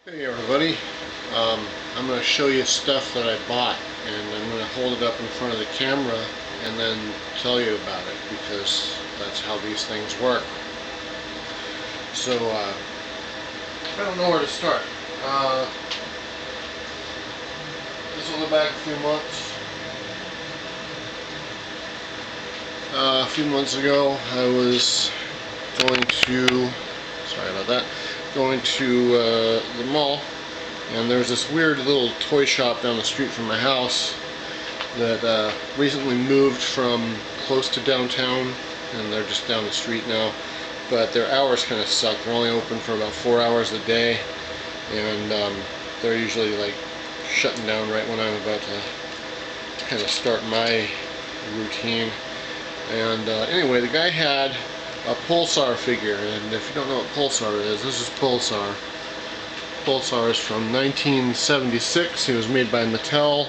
Hey everybody, I'm going to show you stuff that I bought, and I'm going to hold it up in front of the camera and then tell you about it, because that's how these things work. So I don't know where to start. This will go back a few months. A few months ago I was going to the mall, and there's this weird little toy shop down the street from my house that recently moved from close to downtown, and they're just down the street now, but their hours kind of suck. They're only open for about 4 hours a day, and they're usually like shutting down right when I'm about to kind of start my routine. And anyway, the guy had a Pulsar figure, and if you don't know what Pulsar is, this is Pulsar. Pulsar is from 1976. He was made by Mattel.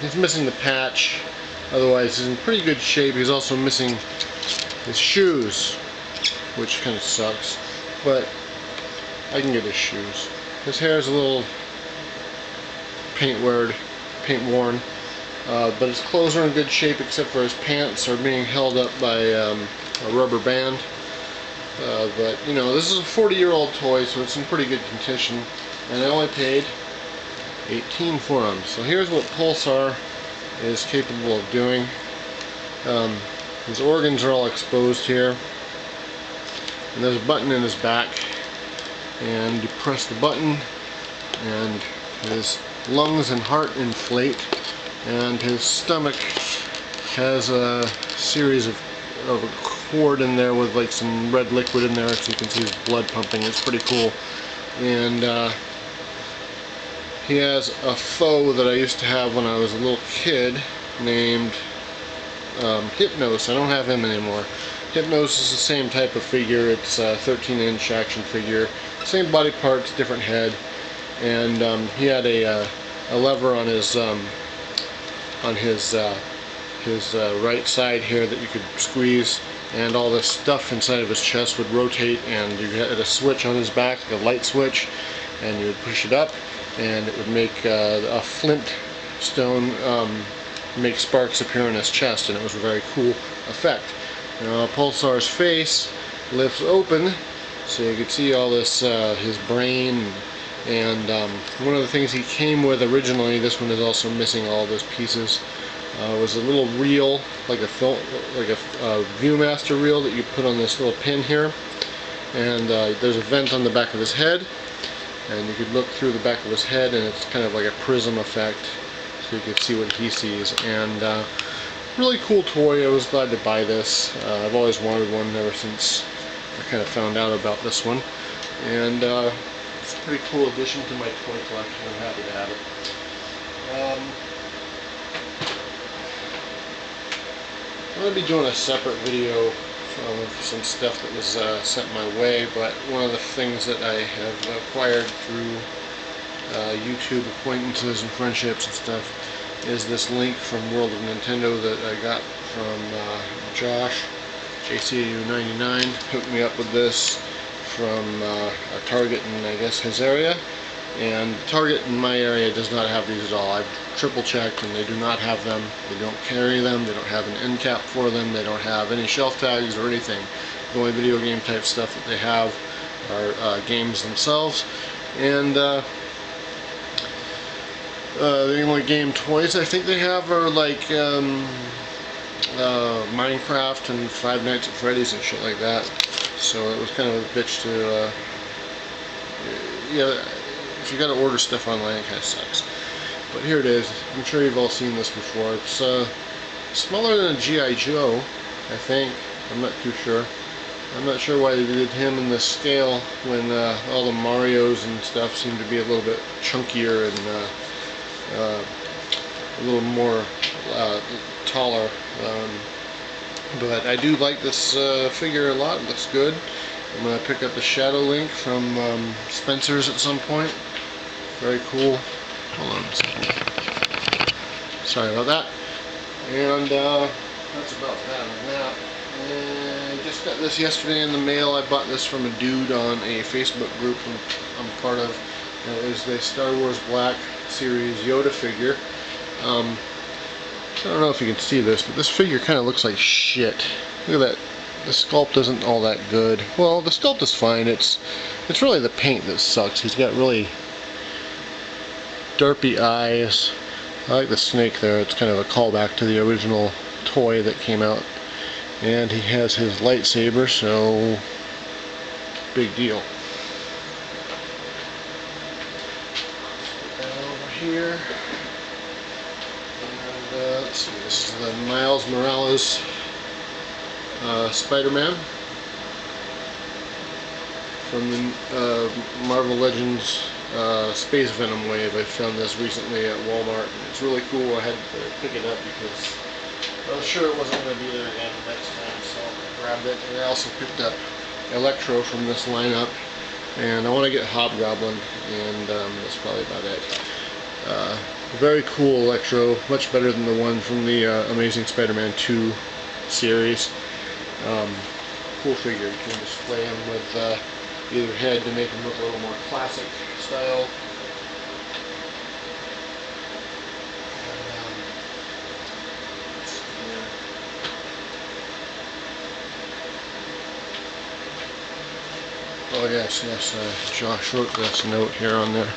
He's missing the patch, otherwise he's in pretty good shape. He's also missing his shoes, which kind of sucks, but I can get his shoes. His hair is a little paint worn, but his clothes are in good shape except for his pants are being held up by a rubber band. But you know, this is a 40-year-old toy, so it's in pretty good condition, and I only paid $18 for him. So here's what Pulsar is capable of doing. His organs are all exposed here, and there's a button in his back, and you press the button and his lungs and heart inflate, and his stomach has a series of a cord in there with like some red liquid in there, so you can see his blood pumping. It's pretty cool. And he has a foe that I used to have when I was a little kid named Hypnos. I don't have him anymore. Hypnos is the same type of figure. It's a 13-inch action figure, same body parts, different head, and he had a lever on his right side here that you could squeeze, and all this stuff inside of his chest would rotate, and you had a switch on his back, like a light switch, and you would push it up and it would make a flint stone make sparks appear in his chest, and it was a very cool effect. Now Pulsar's face lifts open so you could see all this, his brain, and one of the things he came with originally, this one is also missing all those pieces, was a little reel, like a Viewmaster reel that you put on this little pin here, and there's a vent on the back of his head, and you could look through the back of his head, and it's kind of like a prism effect, so you could see what he sees. And really cool toy. I was glad to buy this. I've always wanted one ever since I kind of found out about this one, and it's a pretty cool addition to my toy collection. I'm happy to have it. I'm going to be doing a separate video for some stuff that was sent my way, but one of the things that I have acquired through YouTube acquaintances and friendships and stuff is this link from World of Nintendo that I got from Josh, JCAU99, hooked me up with this from a Target in, I guess, his area. And Target in my area does not have these at all. I've triple checked, and they do not have them. They don't carry them. They don't have an end cap for them. They don't have any shelf tags or anything. The only video game type stuff that they have are games themselves. And the only game toys I think they have are like Minecraft and Five Nights at Freddy's and shit like that. So it was kind of a bitch to yeah. If you gotta order stuff online, it kind of sucks. But here it is. I'm sure you've all seen this before. It's smaller than a G.I. Joe, I think. I'm not too sure. I'm not sure why they did him in this scale when all the Marios and stuff seem to be a little bit chunkier and a little more taller. But I do like this figure a lot. It looks good. I'm going to pick up the Shadow Link from Spencer's at some point. Very cool. Hold on a second. Sorry about that. And that's about that on that. And I just got this yesterday in the mail. I bought this from a dude on a Facebook group I'm part of. That is the Star Wars Black Series Yoda figure. I don't know if you can see this, but this figure kind of looks like shit. Look at that. The sculpt isn't all that good. Well, the sculpt is fine. It's really the paint that sucks. He's got really derpy eyes. I like the snake there. It's kind of a callback to the original toy that came out. And he has his lightsaber, so big deal. Put that over here. And let's see, this is the Miles Morales SpiderMan from the Marvel Legends Space Venom wave. I found this recently at Walmart. It's really cool. I had to pick it up because I was sure it wasn't going to be there again next time, so I grabbed it. And I also picked up Electro from this lineup, and I want to get Hobgoblin, and that's probably about it. Very cool Electro, much better than the one from the Amazing Spider-Man 2 series. Cool figure. You can display him with either head to make him look a little more classic style. Oh yes, Josh wrote this note here on there.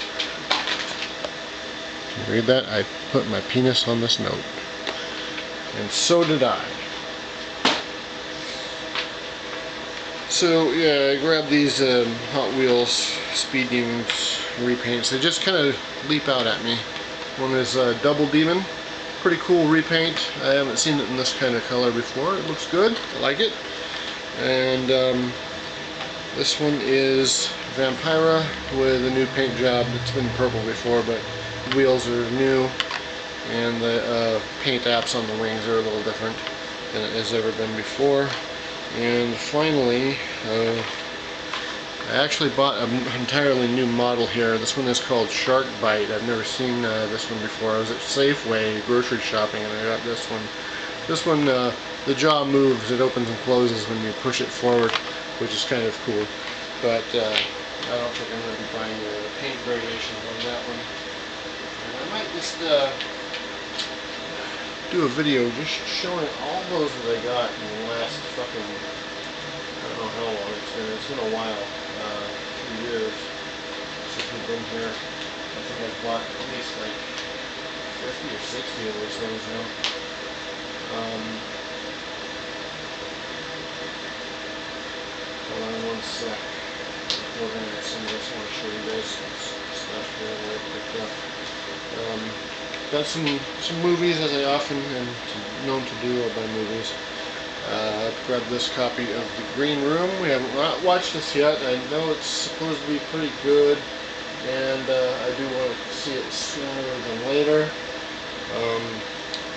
Can you read that? I put my penis on this note. And so did I. So yeah, I grabbed these Hot Wheels Speed Demons repaints. They just kind of leap out at me. One is Double Demon. Pretty cool repaint. I haven't seen it in this kind of color before. It looks good. I like it. And this one is Vampira with a new paint job. It's been purple before, but the wheels are new, and the paint apps on the wings are a little different than it has ever been before. And finally, I actually bought an entirely new model here. This one is called Shark Bite. I've never seen this one before. I was at Safeway grocery shopping and I got this one. This one, the jaw moves. It opens and closes when you push it forward, which is kind of cool. But I don't think I'm going to be buying the paint variations on that one. And I might just do a video just showing all those that I got in the last fucking, I don't know how long it's been. It's been a while, 2 years since we've been here. I think I've bought at least like 50 or 60 of those things now. Hold on one sec. Before I get some of this, I want to show you guys some stuff here that I picked up. Got some movies, as I often am known to do. I'll buy movies. I grabbed this copy of The Green Room. We haven't watched this yet. I know it's supposed to be pretty good, and I do want to see it sooner than later.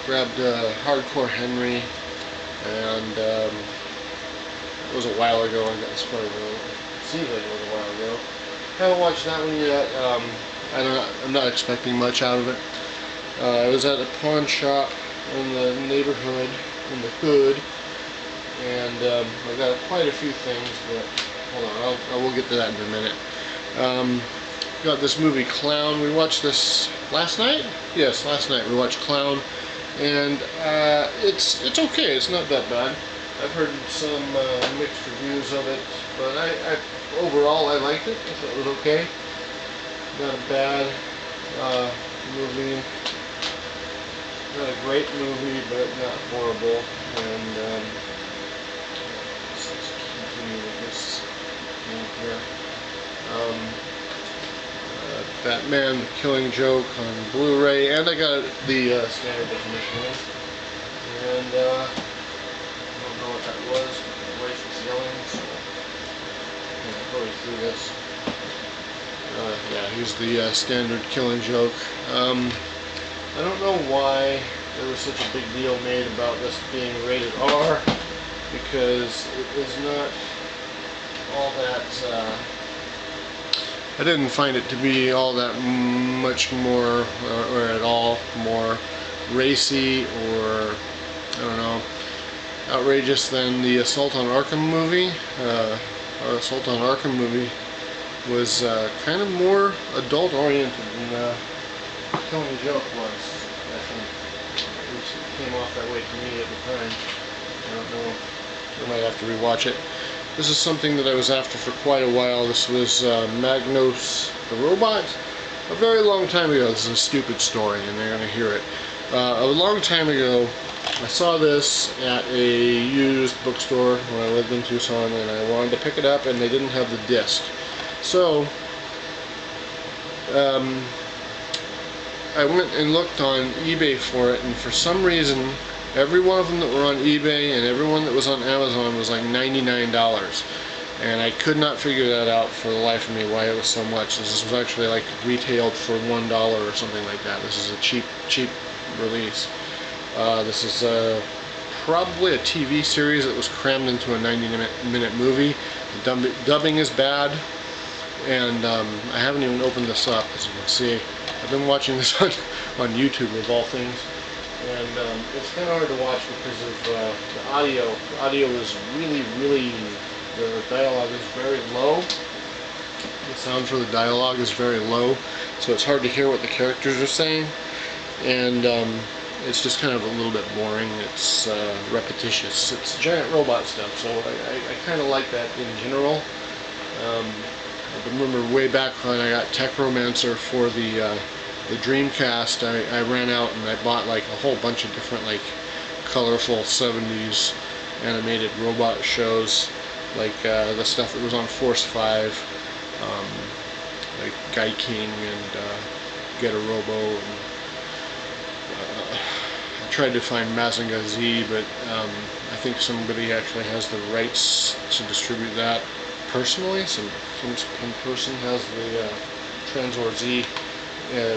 Grabbed Hardcore Henry, and it was a while ago. I got this probably it seems like it was a while ago. Haven't watched that one yet. I'm not expecting much out of it. I was at a pawn shop in the neighborhood, in the hood, and I got quite a few things, but hold on, I will get to that in a minute. Got this movie Clown. We watched this last night? Yes, last night we watched Clown, and it's okay. It's not that bad. I've heard some mixed reviews of it, but overall I liked it. I thought it was okay. Not a bad movie. Not a great movie, but not horrible. And let's continue with this here. Batman: The Killing Joke on Blu-ray, and I got the standard definition one. And I don't know what that was, but the wife was yelling, so I'm going to hurry through this. Yeah, here's the standard Killing Joke. I don't know why there was such a big deal made about this being rated R, because it is not all that, I didn't find it to be all that much more, or at all more racy, or, I don't know, outrageous than the Assault on Arkham movie. Our Assault on Arkham movie was kind of more adult-oriented than Tony Joke was. I think it came off that way to me at the time. I don't know. I might have to rewatch it. This is something that I was after for quite a while. This was Magnos the Robot. A very long time ago. This is a stupid story, and they're going to hear it. A long time ago, I saw this at a used bookstore when I lived in Tucson, and I wanted to pick it up, and they didn't have the disc. So, I went and looked on eBay for it, and for some reason, every one of them that were on eBay and every one that was on Amazon was like $99. And I could not figure that out for the life of me, why it was so much. This was actually like retailed for $1 or something like that. This is a cheap release. This is probably a TV series that was crammed into a 90-minute movie. The dubbing is bad, and I haven't even opened this up, as you can see. I've been watching this on YouTube, of all things, and it's kind of hard to watch because of the audio. The audio is really, the dialogue is very low. The sound for the dialogue is very low, so it's hard to hear what the characters are saying, and it's just kind of a little bit boring. It's repetitious. It's giant robot stuff, so I kind of like that in general. I remember way back when I got Techromancer for the Dreamcast, I ran out and I bought like a whole bunch of different like colorful 70s animated robot shows, like the stuff that was on Force 5, like Guy King and Get a Robo, and I tried to find Mazinger Z, but I think somebody actually has the rights to distribute that personally. Some person has the Transor Z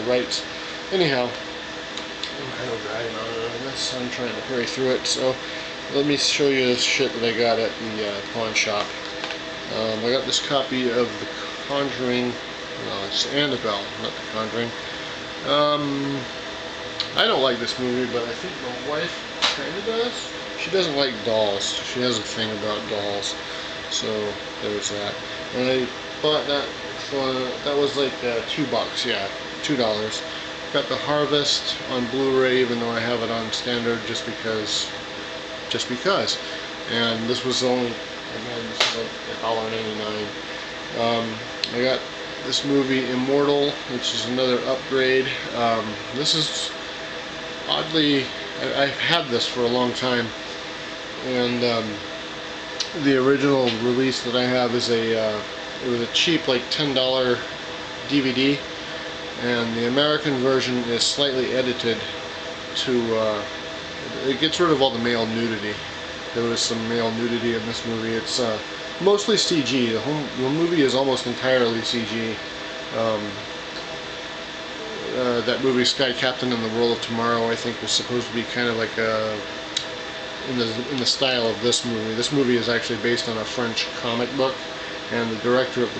rights. Anyhow, I'm kind of dragging on this. I'm trying to hurry through it, so let me show you this shit that I got at the pawn shop. I got this copy of The Conjuring. No, it's Annabelle, not The Conjuring. I don't like this movie, but I think my wife kind of does. She doesn't like dolls. She has a thing about dolls. So there's that. And I bought that for, that was like $2, yeah, $2. Got the Harvest on Blu-ray, even though I have it on standard, just because. And this was only, again, this is like $1.99. I got this movie Immortal, which is another upgrade. This is oddly, I've had this for a long time, and the original release that I have is it was a cheap like $10 DVD, and the American version is slightly edited to it gets rid of all the male nudity. There was some male nudity in this movie. It's mostly CG. The movie is almost entirely CG. That movie Sky Captain and the World of Tomorrow, I think, was supposed to be kind of like in the style of this movie. This movie is actually based on a French comic book, and the director of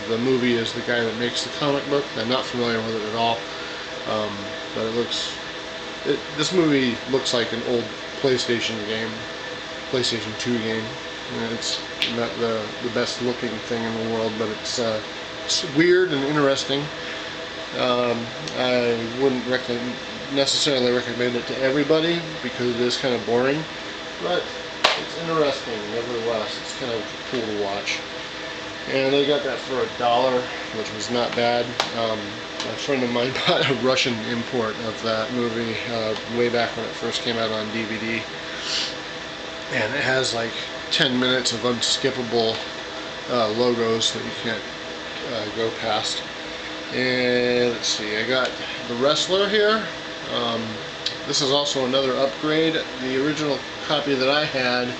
the movie is the guy that makes the comic book. I'm not familiar with it at all, but it looks. This movie looks like an old PlayStation game, PlayStation 2 game. It's not the best looking thing in the world, but it's weird and interesting. I wouldn't necessarily recommend it to everybody because it is kind of boring, but it's interesting nevertheless. It's kind of cool to watch. And I got that for $1, which was not bad. A friend of mine bought a Russian import of that movie way back when it first came out on DVD, and it has like 10 minutes of unskippable logos that you can't go past. And let's see, I got the Wrestler here. This is also another upgrade. The original copy that I had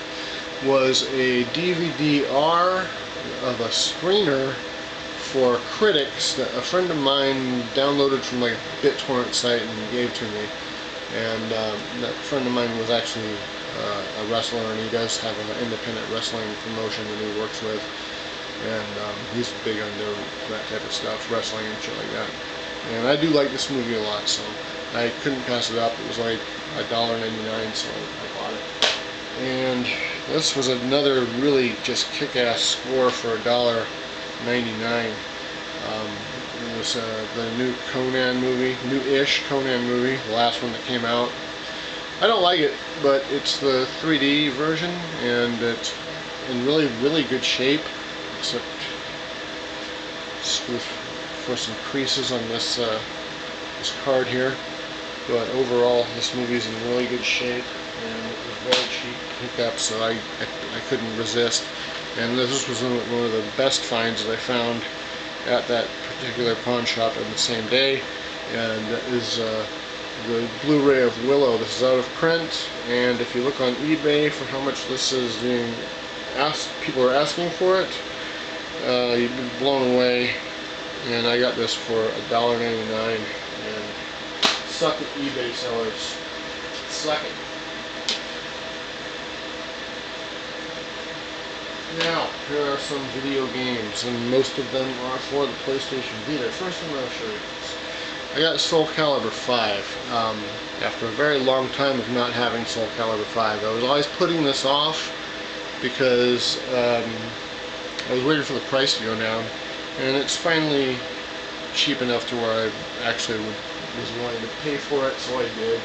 was a DVD-R of a screener for Critics that a friend of mine downloaded from like a BitTorrent site and gave to me. And that friend of mine was actually a wrestler, and he does have an independent wrestling promotion that he works with. And he's big into that type of stuff, wrestling and shit like that. And I do like this movie a lot, so I couldn't pass it up. It was like $1.99, so I bought it. And this was another really just kick-ass score for $1. $9.99. It was the new Conan movie, new-ish Conan movie, the last one that came out. I don't like it, but it's the 3D version, and it's in really, really good shape, except for some creases on this this card here. But overall, this movie's in really good shape, and it was very cheap to pick up, so I couldn't resist. And this was one of the best finds that I found at that particular pawn shop on the same day, and that is the Blu-ray of Willow. This is out of print, and if you look on eBay for how much this is being asked, people are asking for it, you'd be blown away. And I got this for $1.99, and suck it, eBay sellers, suck it. Now, here are some video games, and most of them are for the PlayStation Vita. First, I'm going to show you this. I got Soulcalibur V, after a very long time of not having Soulcalibur V. I was always putting this off because I was waiting for the price to go down, and it's finally cheap enough to where I actually was willing to pay for it, so I did.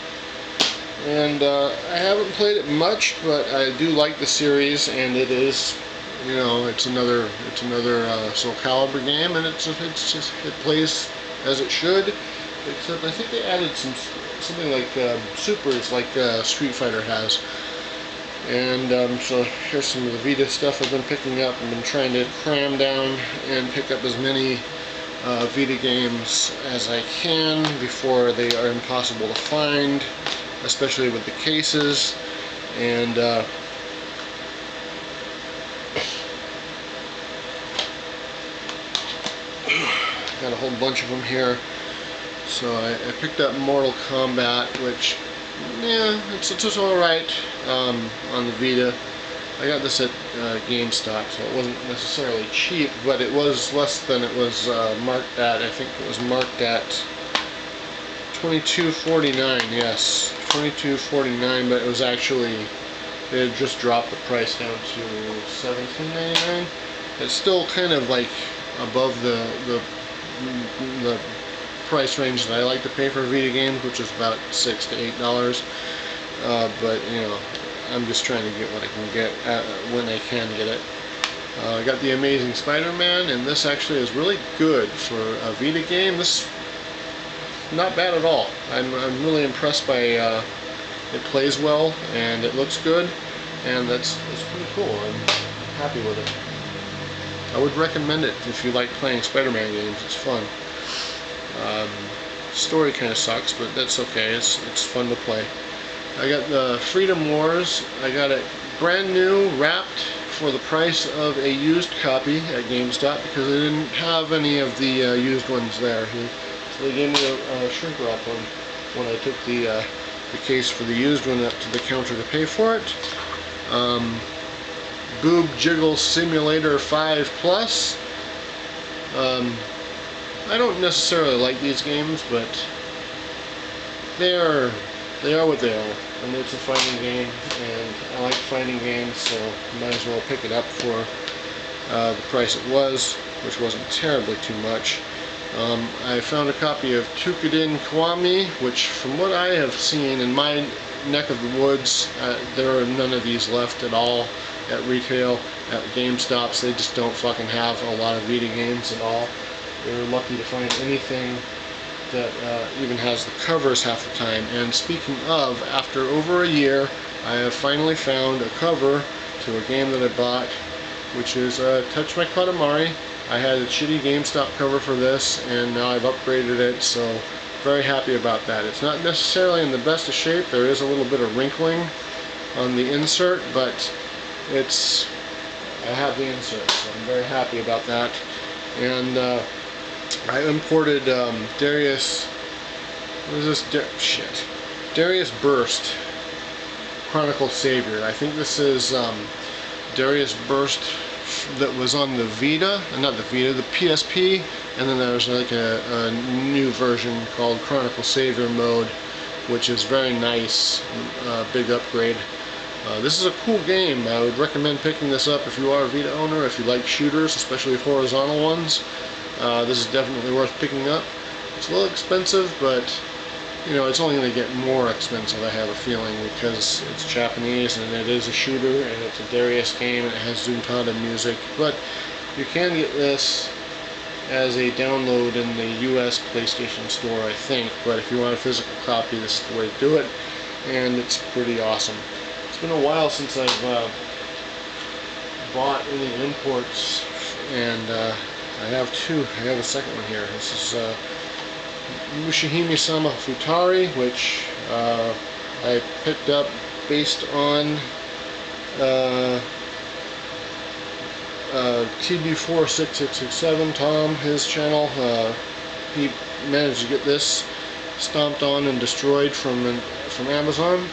And I haven't played it much, but I do like the series, and it is, you know, it's another Soulcalibur game, and it plays as it should. Except I think they added something like supers, like Street Fighter has. And so here's some of the Vita stuff I've been picking up. I've been trying to cram down and pick up as many Vita games as I can before they are impossible to find, especially with the cases. And got a whole bunch of them here. So I picked up Mortal Kombat, which, yeah, it's alright on the Vita. I got this at GameStop, so it wasn't necessarily cheap, but it was less than it was marked at. I think it was marked at $22.49, yes, $22.49, but it was actually, they had just dropped the price down to $17.99. It's still kind of like above the price range that I like to pay for Vita games, which is about $6 to $8. But you know, I'm just trying to get what I can get when I can get it. I got the Amazing Spider-Man, and this actually is really good for a Vita game. This is not bad at all. I'm really impressed by it plays well, and it looks good, and it's pretty cool. I'm happy with it. I would recommend it if you like playing Spider-Man games. It's fun. Story kind of sucks, but that's okay. It's fun to play. I got the Freedom Wars. I got it brand new, wrapped for the price of a used copy at GameStop because they didn't have any of the used ones there. So they gave me a shrink wrap one when I took the case for the used one up to the counter to pay for it. Boob Jiggle Simulator 5 Plus. I don't necessarily like these games, but they are what they are, and it's a fighting game, and I like fighting games, so might as well pick it up for the price it was, which wasn't terribly too much. I found a copy of Tukadin Kiwami, which from what I have seen in my neck of the woods, there are none of these left at all at retail, at GameStops. They just don't fucking have a lot of Vita games at all. They're lucky to find anything that even has the covers half the time. And speaking of, after over a year, I have finally found a cover to a game that I bought, which is Touch My Katamari. I had a shitty GameStop cover for this, and now I've upgraded it, so very happy about that. It's not necessarily in the best of shape. There is a little bit of wrinkling on the insert, but I have the insert, so I'm very happy about that. And I imported Darius Burst Chronicle Savior. I think this is Darius Burst that was on the Vita, not the Vita, the PSP, and then there's like a new version called Chronicle Savior mode, which is very nice, big upgrade. This is a cool game. I would recommend picking this up if you are a Vita owner, if you like shooters, especially horizontal ones. This is definitely worth picking up. It's a little expensive, but you know, it's only going to get more expensive, I have a feeling, because it's Japanese and it is a shooter and it's a Darius game and it has Zuntata music. But you can get this as a download in the US PlayStation Store, I think. But if you want a physical copy, this is the way to do it, and it's pretty awesome. It's been a while since I've bought any imports, and I have two. I have a second one here. This is Mushihime-sama Futari, which I picked up based on TB46667, Tom, his channel. He managed to get this stomped on and destroyed from Amazon,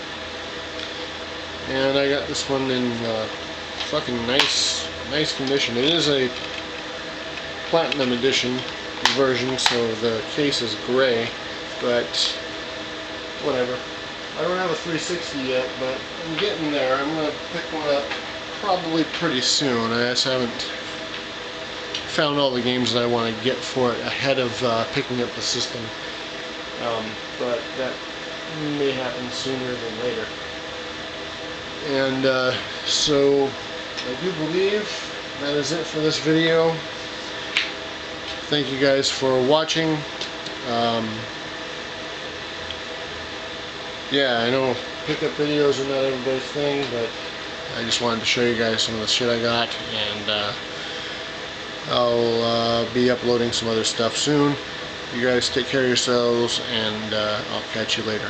and I got this one in fucking nice condition. It is a platinum edition version, so the case is gray, but whatever. I don't have a 360 yet, but I'm getting there. I'm going to pick one up probably pretty soon. I just haven't found all the games that I want to get for it ahead of picking up the system, but that may happen sooner than later. And so I do believe that is it for this video. Thank you guys for watching. Yeah, I know pickup videos are not everybody's thing, but I just wanted to show you guys some of the shit I got, and I'll be uploading some other stuff soon. You guys take care of yourselves, and I'll catch you later.